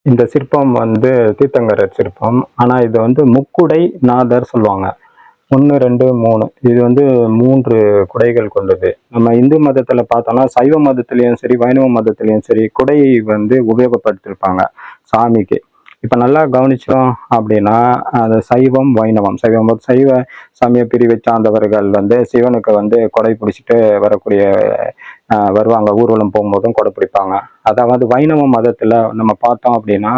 இந்த சிற்பம் வந்து தீர்த்தங்கரர் சிற்பம். ஆனா இது வந்து முக்குடை நாதர் சொல்லுவாங்க. 1, 2, 3 இது வந்து 3 குடைகள் கொண்டது. நம்ம இந்து மதத்துல பார்த்தோம்னா, சைவ மதத்திலயும் சரி, வைணவ மதத்திலயும் சரி, குடை வந்து உபயோகப்படுத்தியிருப்பாங்க சாமிக்கு. இப்ப நல்லா கவனிச்சோம் அப்படின்னா, அது சைவம், வைணவம். சைவ சமய பிரிவை சார்ந்தவர்கள் வந்து சிவனுக்கு வந்து கொடை பிடிச்சிட்டு வரக்கூடிய வருவாங்க. ஊர்வலம் போகும்போதும் கொடை பிடிப்பாங்க. அதாவது வைணவ மதத்துல நம்ம பார்த்தோம் அப்படின்னா,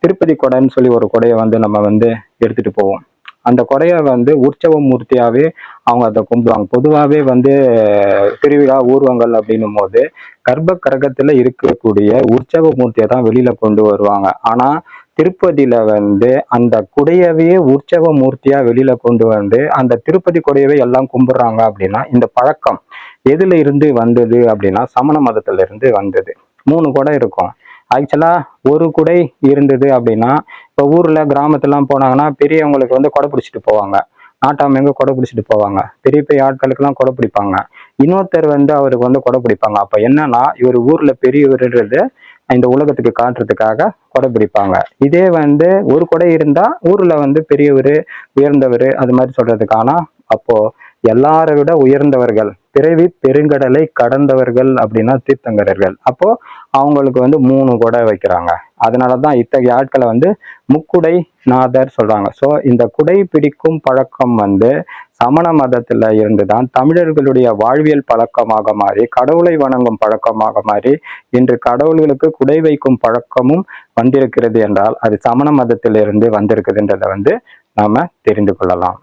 திருப்பதி கொடைன்னு சொல்லி ஒரு கொடைய வந்து நம்ம வந்து எடுத்துட்டு போவோம். அந்த கொடைய வந்து உற்சவ மூர்த்தியாவே அவங்க அத கும்பிடுவாங்க. பொதுவாவே வந்து திருவிழா, ஊர்வலங்கள் அப்படின்னும் போது, கர்ப்ப கிரகத்துல இருக்கக்கூடிய உற்சவ மூர்த்திய தான் வெளியில கொண்டு வருவாங்க. ஆனா, திருப்பதியில வந்து அந்த குடையவே உற்சவ மூர்த்தியா வெளியில கொண்டு வந்து, அந்த திருப்பதி கொடையவே எல்லாம் கும்பிடுறாங்க அப்படின்னா, இந்த பழக்கம் எதுல இருந்து வந்தது அப்படின்னா, சமண மதத்துல இருந்து வந்தது. 3 குடை இருக்கும். ஆக்சுவலா ஒரு குடை இருந்தது அப்படின்னா, இப்போ ஊர்ல கிராமத்துலாம் போனாங்கன்னா, பெரியவங்களுக்கு வந்து கொடை பிடிச்சிட்டு போவாங்க. நாட்டாமையங்க கொடை பிடிச்சிட்டு போவாங்க. பெரிய பெரிய ஆட்களுக்கெல்லாம் கொடை பிடிப்பாங்க. இன்னொருத்தர் வந்து அவருக்கு வந்து கொடை பிடிப்பாங்க. அப்ப என்னன்னா, இவர் ஊர்ல பெரியவருன்றது இந்த உலகத்துக்கு காட்டுறதுக்காக கொடை பிடிப்பாங்க. இதே வந்து ஒரு கொடை இருந்தா ஊர்ல வந்து பெரியவரு, உயர்ந்தவரு அது மாதிரி சொல்றதுக்கு. ஆனா அப்போ எல்லாரை விட உயர்ந்தவர்கள், பிறவி பெருங்கடலை கடந்தவர்கள் அப்படின்னா தீர்த்தங்கரர்கள். அப்போ அவங்களுக்கு வந்து 3 கொடை வைக்கிறாங்க. அதனாலதான் இத்தகைய ஆட்களை வந்து முக்குடை நாதர் சொல்றாங்க. ஸோ இந்த குடை பிடிக்கும் பழக்கம் வந்து சமண மதத்துல இருந்துதான் தமிழர்களுடைய வாழ்வியல் பழக்கமாக மாறி, கடவுளை வணங்கும் பழக்கமாக மாறி, இன்று கடவுள்களுக்கு குடை வைக்கும் பழக்கமும் வந்திருக்கிறது என்றால் அது சமண மதத்திலிருந்து வந்திருக்குதுன்றதை வந்து நாம தெரிந்து கொள்ளலாம்.